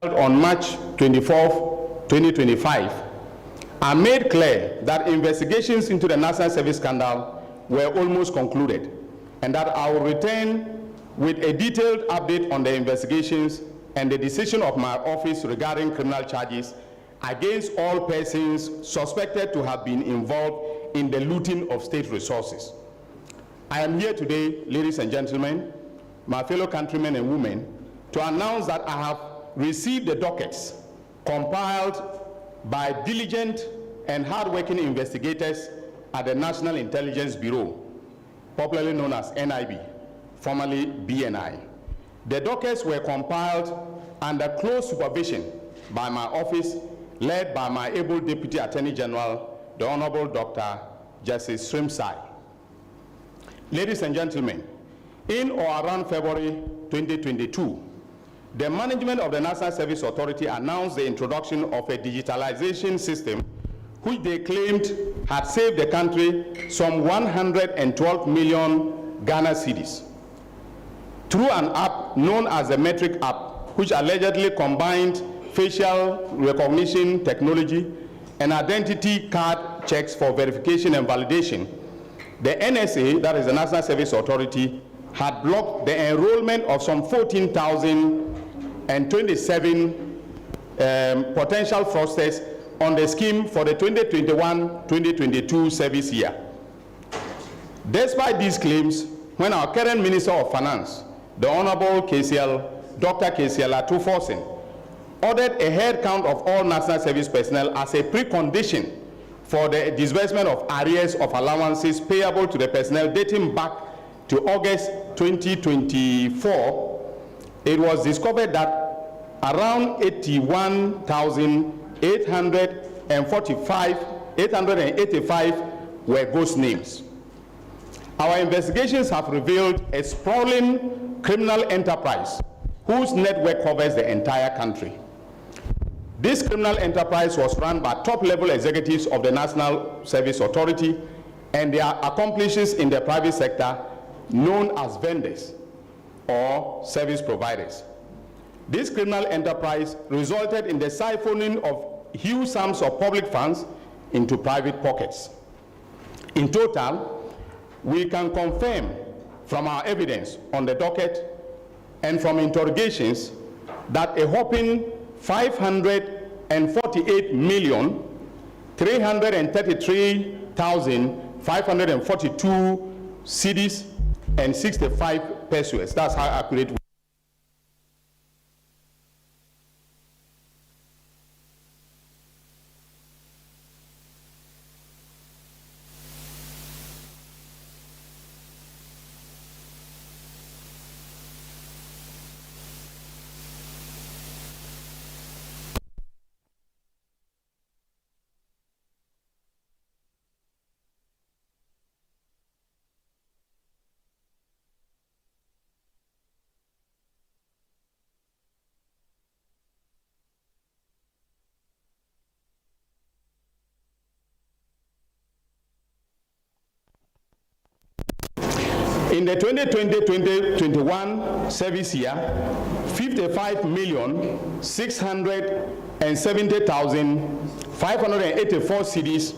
on March 24, 2025, are made clear that investigations into the National Service scandal were almost concluded, and that I will return with a detailed update on the investigations and the decision of my office regarding criminal charges against all persons suspected to have been involved in the looting of state resources. I am here today, ladies and gentlemen, my fellow countrymen and women, to announce that I have received the dockets compiled by diligent and hard-working investigators at the National Intelligence Bureau, popularly known as NIB, formerly BNI. The dockets were compiled under close supervision by my office, led by my able Deputy Attorney General, the Honorable Dr. Justice Mensah. Ladies and gentlemen, in or around February 2022, the management of the National Service Authority announced the introduction of a digitalization system which they claimed had saved the country some 112 million Ghana cedis. Through an app known as the Metric app, which allegedly combined facial recognition technology and identity card checks for verification and validation, the NSA, that is the National Service Authority, had blocked the enrollment of some 14,027 potential fraudsters on the scheme for the 2021-2022 service year. Despite these claims, when our current Minister of Finance, the Honorable Dr. KCL Atuforsen, ordered a head count of all National Service personnel as a precondition for the disbursement of arrears of allowances payable to the personnel dating back to August 2024, it was discovered that around 885 were ghost names. Our investigations have revealed a sprawling criminal enterprise whose network covers the entire country. This criminal enterprise was run by top-level executives of the National Service Authority and their accomplices in the private sector, known as vendors or service providers. This criminal enterprise resulted in the siphoning of huge sums of public funds into private pockets. In total, we can confirm from our evidence on the docket and from interrogations that a whopping 548,333,542 cedis and 65 pesos. That's how accurate. In the 2020-2021 service year, 55,670,584 cedis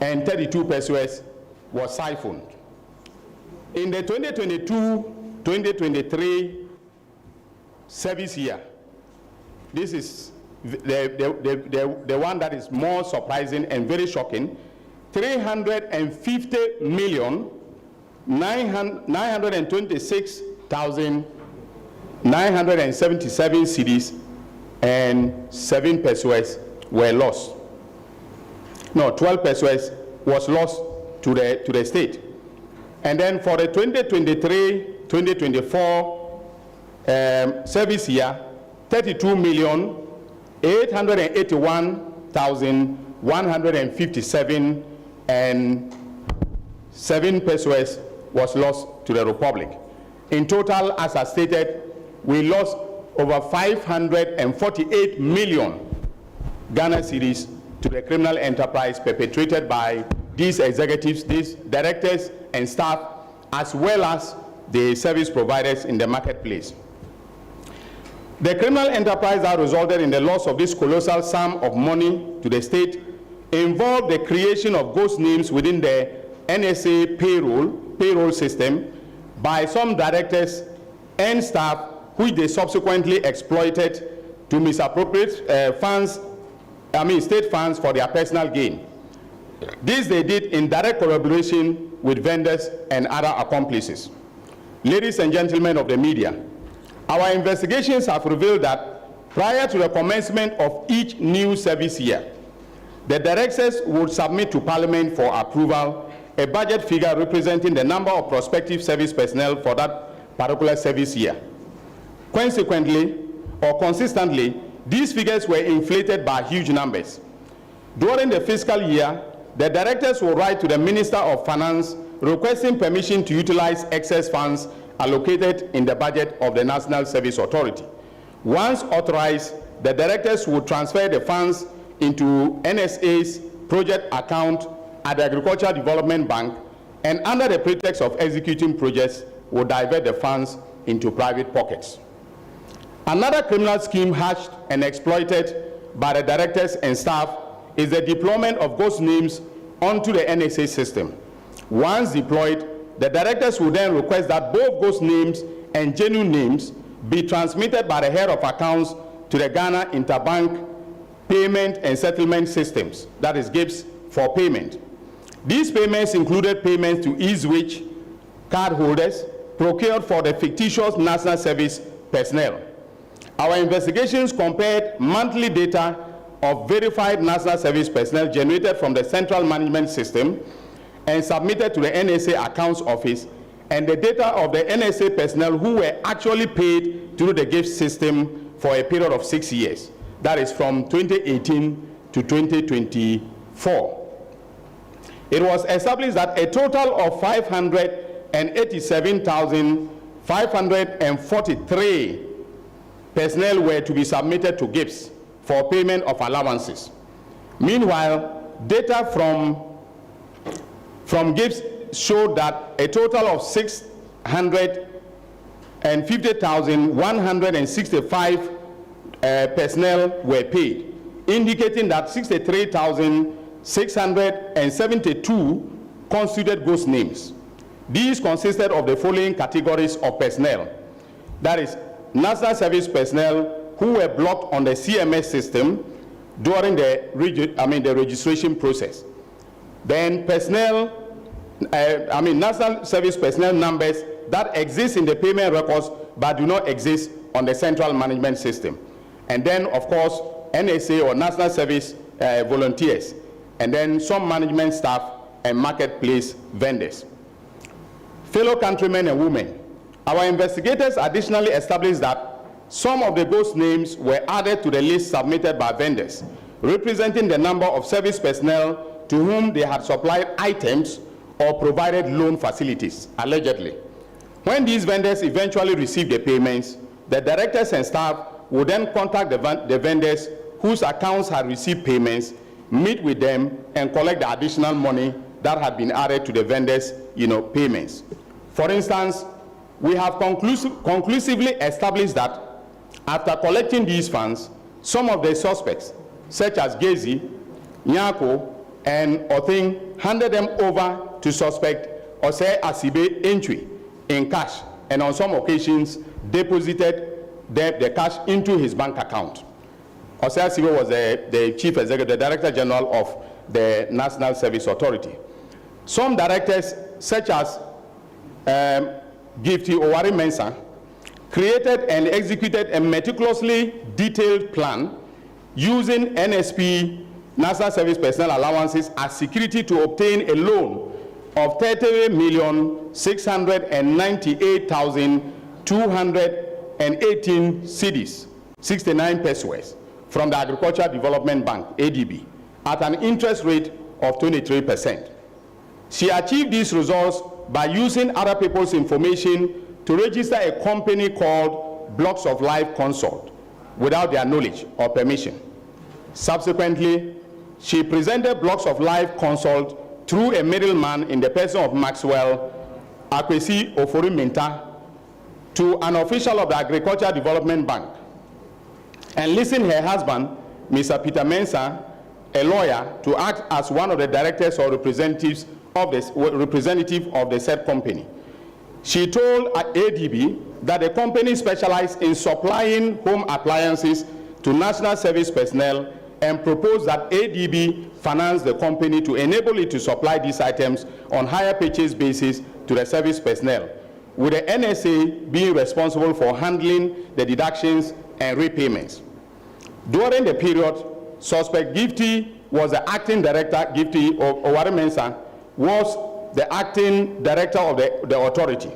and 32 pesos was siphoned. In the 2022-2023 service year, this is the one that is more surprising and very shocking, 350,926,977 cedis and 7 pesos were lost. No, 12 pesos was lost to the state. And then for the 2023-2024 service year, 32,881,157 and 7 pesos was lost to the Republic. In total, as I stated, we lost over 548 million Ghana cedis to the criminal enterprise perpetrated by these executives, these directors and staff, as well as the service providers in the marketplace. The criminal enterprise that resulted in the loss of this colossal sum of money to the state involved the creation of ghost names within the NSA payroll system by some directors and staff, which they subsequently exploited to misappropriate state funds for their personal gain. This they did in direct collaboration with vendors and other accomplices. Ladies and gentlemen of the media, our investigations have revealed that prior to the commencement of each new service year, the directors would submit to Parliament for approval a budget figure representing the number of prospective service personnel for that particular service year. Consequently, or consistently, these figures were inflated by huge numbers. During the fiscal year, the directors will write to the Minister of Finance requesting permission to utilize excess funds allocated in the budget of the National Service Authority. Once authorized, the directors will transfer the funds into NSA's project account at the Agricultural Development Bank, and under the pretext of executing projects, will divert the funds into private pockets. Another criminal scheme hatched and exploited by the directors and staff is the deployment of ghost names onto the NSA system. Once deployed, the directors will then request that both ghost names and genuine names be transmitted by the head of accounts to the Ghana Interbank Payment and Settlement Systems, that is GIPS, for payment. These payments included payments to each cardholders procured for the fictitious national service personnel. Our investigations compared monthly data of verified national service personnel generated from the Central Management System and submitted to the NSA Accounts Office, and the data of the NSA personnel who were actually paid through the gift system for a period of 6 years. That is from 2018 to 2024. It was established that a total of 587,543 personnel were to be submitted to GIPS for payment of allowances. Meanwhile, data from GIPS showed that a total of 650,165 personnel were paid, indicating that 63,672 constituted ghost names. These consisted of the following categories of personnel. That is, national service personnel who were blocked on the CMS system during the registration process. Then national service personnel numbers that exist in the payment records but do not exist on the central management system. And then, of course, NSA or national service volunteers, and then some management staff and marketplace vendors. Fellow countrymen and women, our investigators additionally established that some of the ghost names were added to the list submitted by vendors, representing the number of service personnel to whom they had supplied items or provided loan facilities, allegedly. When these vendors eventually received the payments, the directors and staff would then contact the vendors whose accounts had received payments, meet with them, and collect the additional money that had been added to the vendors' payments. For instance, we have conclusively established that after collecting these funds, some of the suspects, such as Gezi, Nyako, and Othing, handed them over to suspect Ose Asibe Entry in cash, and on some occasions deposited the cash into his bank account. Ose Asibe was the Chief Executive, Director General of the National Service Authority. Some directors, such as Gifty Oware Mensah, created and executed a meticulously detailed plan using NSP, National Service Personnel Allowances, as security to obtain a loan of 30,698,218 cedis, 69 pesos, from the Agricultural Development Bank, ADB, at an interest rate of 23%. She achieved these results by using other people's information to register a company called Blocks of Life Consult without their knowledge or permission. Subsequently, she presented Blocks of Life Consult through a middleman in the person of Maxwell Akwesi Ofori Minta to an official of the Agricultural Development Bank, enlisting her husband, Mr. Peter Mensah, a lawyer, to act as one of the directors or representative of the said company. She told ADB that the company specialized in supplying home appliances to national service personnel and proposed that ADB finance the company to enable it to supply these items on hire purchase basis to the service personnel, with the NSA being responsible for handling the deductions and repayments. During the period, suspect Gifty was the acting director, Gifty Oware Mensah was the acting director of the authority.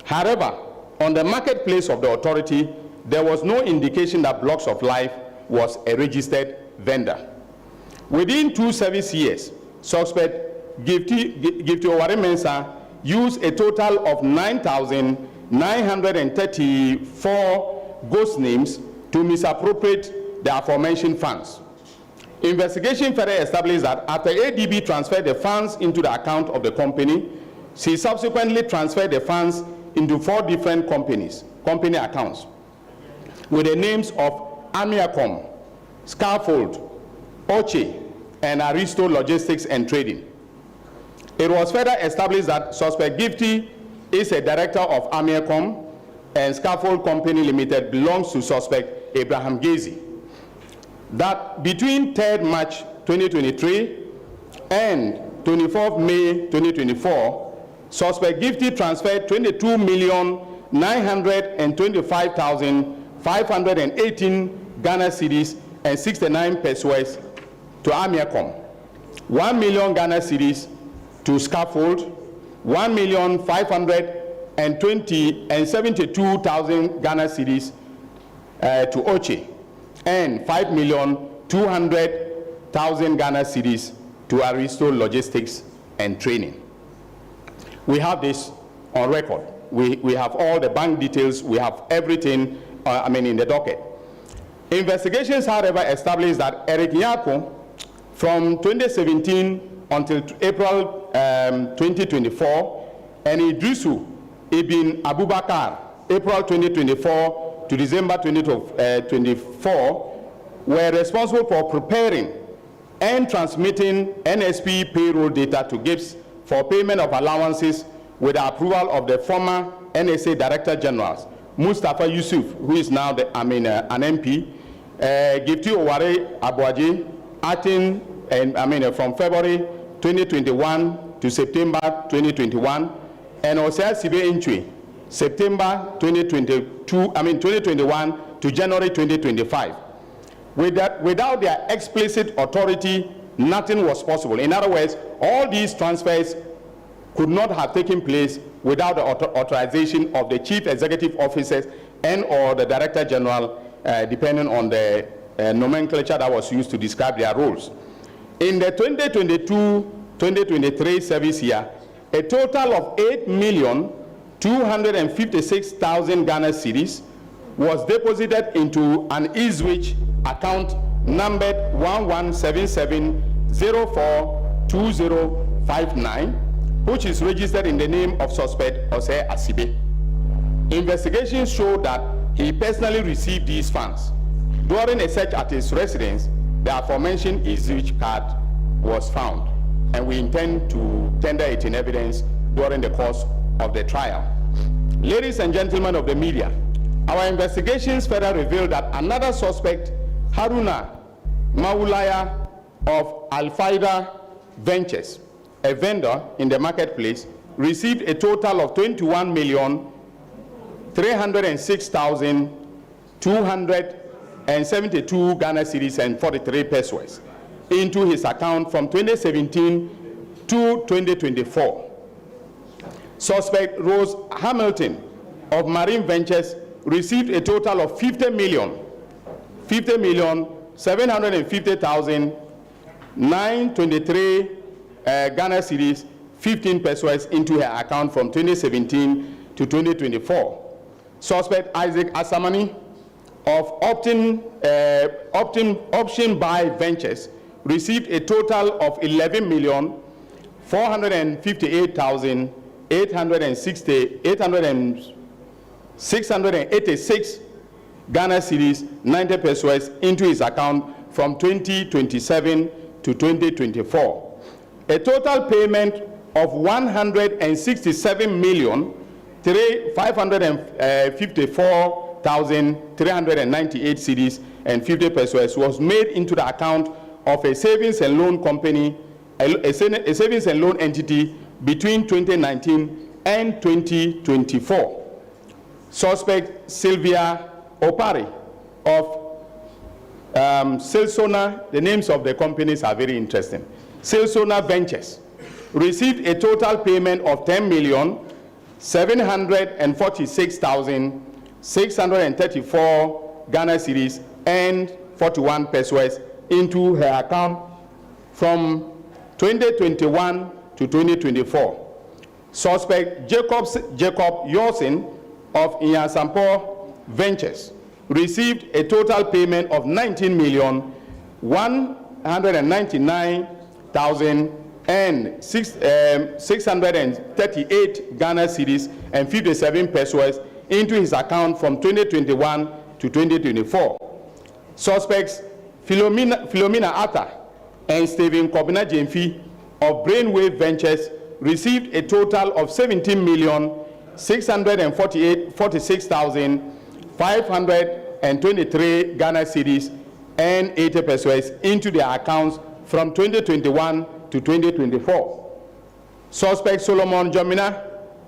However, on the marketplace of the authority, there was no indication that Blocks of Life was a registered vendor. Within 2 service years, suspect Gifty Oware Mensah used a total of 9,934 ghost names to misappropriate the aforementioned funds. Investigation further established that after ADB transferred the funds into the account of the company, she subsequently transferred the funds into 4 different company accounts with the names of Amiacom, Scaffold, Oche, and Aristo Logistics and Trading. It was further established that suspect Gifty is a director of Amiacom, and Scaffold Company Limited belongs to suspect Abraham Gazi. That between 3rd March 2023 and 24th May 2024, suspect Gifty transferred 22,925,518 Ghana cedis and 69 pesos to Amiacom, 1 million Ghana cedis to Scaffold, 1,572,000 Ghana cedis to Oche, and 5,200,000 Ghana cedis to Aristo Logistics and Training. We have this on record. We have all the bank details. We have everything, in the docket. Investigations, however, established that Eric Nyako, from 2017 until April 2024, and Idrisu Ibn Abubakar, April 2024 to December 2024, were responsible for preparing and transmitting NSP payroll data to GIPS for payment of allowances with the approval of the former NSA Director General, Mustafa Yusuf, who is now an MP, Gifty Oware Abuaji, acting from February 2021 to September 2021, and Osea Sibe Inchwe, September 2021 to January 2025. Without their explicit authority, nothing was possible. In other words, all these transfers could not have taken place without the authorization of the chief executive officers and or the director general, depending on the nomenclature that was used to describe their roles. In the 2022-2023 service year, a total of 8,256,000 Ghana cedis was deposited into an Eastwich account numbered 1177042059, which is registered in the name of suspect Osei Asibe. Investigations show that he personally received these funds. During a search at his residence, the aforementioned Eastwich card was found, and we intend to tender it in evidence during the course of the trial. Ladies and gentlemen of the media, our investigations further revealed that another suspect, Haruna Maulaya of Al-Faida Ventures, a vendor in the marketplace, received a total of 21,306,272 Ghana cedis and 43 pesos into his account from 2017 to 2024. Suspect Rose Hamilton of Marine Ventures received a total of 50,750,923 Ghana cedis, 15 pesos into her account from 2017 to 2024. Suspect Isaac Asamani of Option Buy Ventures received a total of 11,458,686 Ghana cedis 90 pesos into his account from 2027 to 2024. A total payment of 167,554,398 cedis and 50 pesos was made into the account of a savings and loan company, a savings and loan entity between 2019 and 2024. Suspect Sylvia Opari of Silsona, the names of the companies are very interesting. Silsona Ventures received a total payment of 10,746,634 Ghana cedis and 41 pesos into her account from 2021 to 2024. Suspect Jacob Yorsin of Inyasampo Ventures received a total payment of 19,199,638 Ghana cedis and 57 pesos into his account from 2021 to 2024. Suspects Philomena Atta and Stephen Kobina Jemfi of Brainwave Ventures received a total of 17,646,523 Ghana cedis and 80 pesos into their accounts from 2021 to 2024. Suspect Solomon Jomina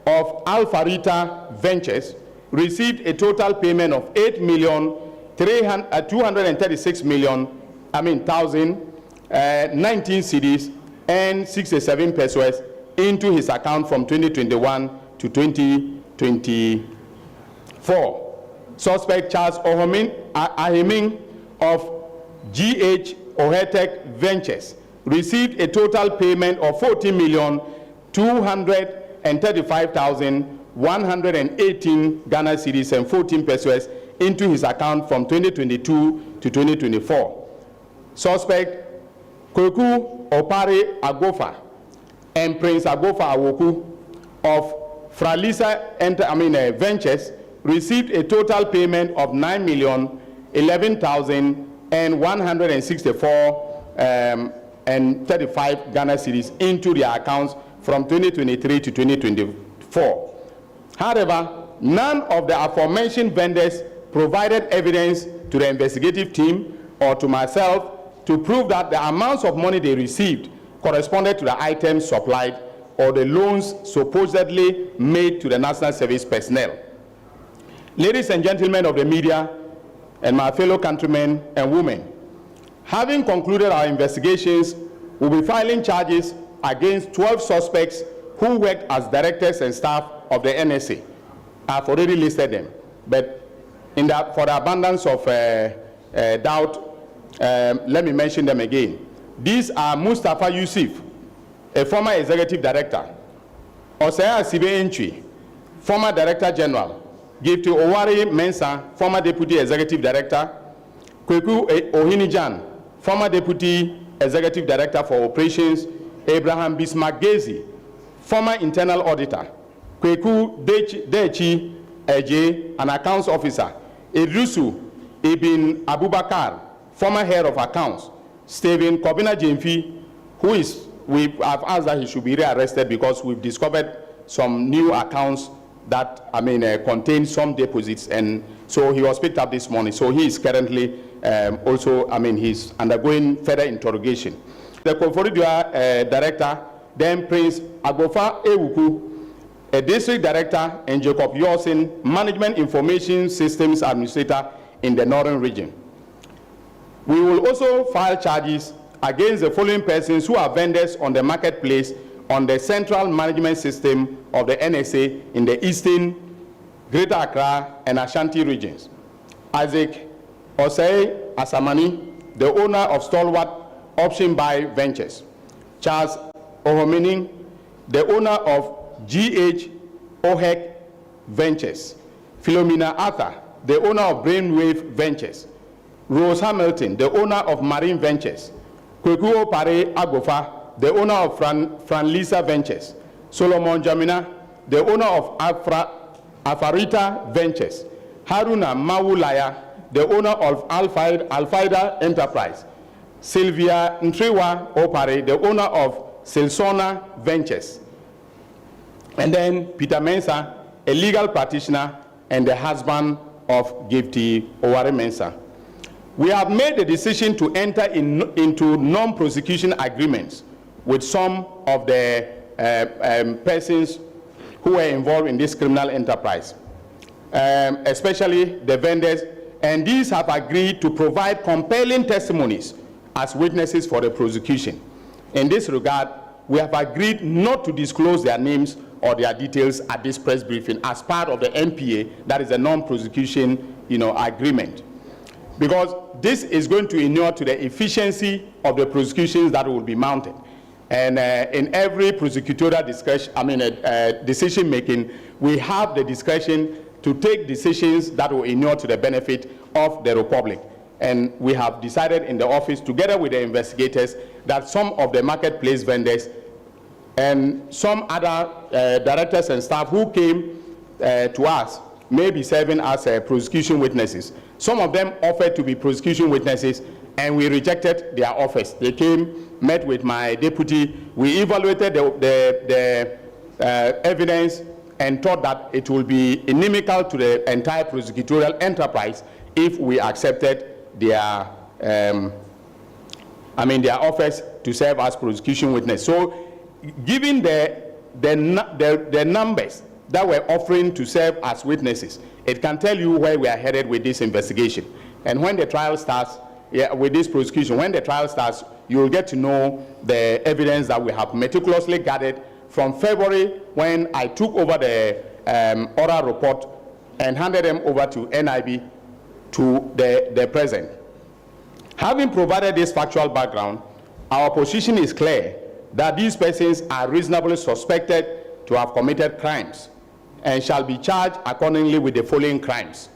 of Alpharita Ventures received a total payment of 8,236,019 cedis and 67 pesos into his account from 2021 to 2024. Suspect Charles Ayine of GH Ohetech Ventures received a total payment of 40,235,118 Ghana cedis and 14 pesos into his account from 2022 to 2024. Suspect Kweku Opare Agofa and Prince Agofa Awoku of Fralisa Ventures received a total payment of 9,011,164 and 35 Ghana cedis into their accounts from 2023 to 2024. However, none of the aforementioned vendors provided evidence to the investigative team or to myself to prove that the amounts of money they received corresponded to the items supplied or the loans supposedly made to the National Service personnel. Ladies and gentlemen of the media and my fellow countrymen and women, having concluded our investigations, we'll be filing charges against 12 suspects who worked as directors and staff of the NSA. I've already listed them, but for the abundance of doubt, let me mention them again. These are Mustafa Yusuf, a former executive director; Osea Sibe Entry, former director general; Gifty Oware Mensah, former deputy executive director; Kweku Ohinijan, former deputy executive director for operations; Abraham Bismarck Gezi, former internal auditor; Kweku Dechi Eje, an accounts officer; Idrusu Ibn Abubakar, former head of accounts; Stephen Kobina Jemfi, we have asked that he should be rearrested because we've discovered some new accounts that contain some deposits, and so he was picked up this morning. So he is currently he's undergoing further interrogation. The Koforidua director, then Prince Agofa Ewuku, a district director, and Jacob Yorsin, management information systems administrator in the northern region. We will also file charges against the following persons who are vendors on the marketplace on the central management system of the NSA in the eastern, Greater Accra, and Ashanti regions. Isaac Osei Asamani, the owner of Stalwart Option Buy Ventures. Charles Ohomening, the owner of GH Ohek Ventures. Philomena Arthur, the owner of Brainwave Ventures. Rose Hamilton, the owner of Marine Ventures. Kweku Opare Agofa, the owner of Franlisa Ventures. Solomon Jamina, the owner of Afarita Ventures. Haruna Mawulaya, the owner of Alfaida Enterprise, Sylvia Ntrewa Opare, the owner of Silsona Ventures, and then Peter Mensah, a legal practitioner and the husband of Gifty, Oware Mensah. We have made the decision to enter into non-prosecution agreements with some of the persons who were involved in this criminal enterprise, especially the vendors, and these have agreed to provide compelling testimonies as witnesses for the prosecution. In this regard, we have agreed not to disclose their names or their details at this press briefing as part of the NPA, that is a non-prosecution agreement. Because this is going to inure to the efficiency of the prosecutions that will be mounted. And in every prosecutorial decision making, we have the discretion to take decisions that will inure to the benefit of the Republic. And we have decided in the office, together with the investigators, that some of the marketplace vendors and some other directors and staff who came to us may be serving as prosecution witnesses. Some of them offered to be prosecution witnesses, and we rejected their offers. They came, met with my deputy, we evaluated the evidence and thought that it will be inimical to the entire prosecutorial enterprise if we accepted their offers to serve as prosecution witness. So given the numbers that we're offering to serve as witnesses, it can tell you where we are headed with this investigation. And when the trial starts, with this prosecution, when the trial starts, you will get to know the evidence that we have meticulously gathered from February, when I took over the oral report and handed them over to NIB, to the present. Having provided this factual background, our position is clear that these persons are reasonably suspected to have committed crimes and shall be charged accordingly with the following crimes.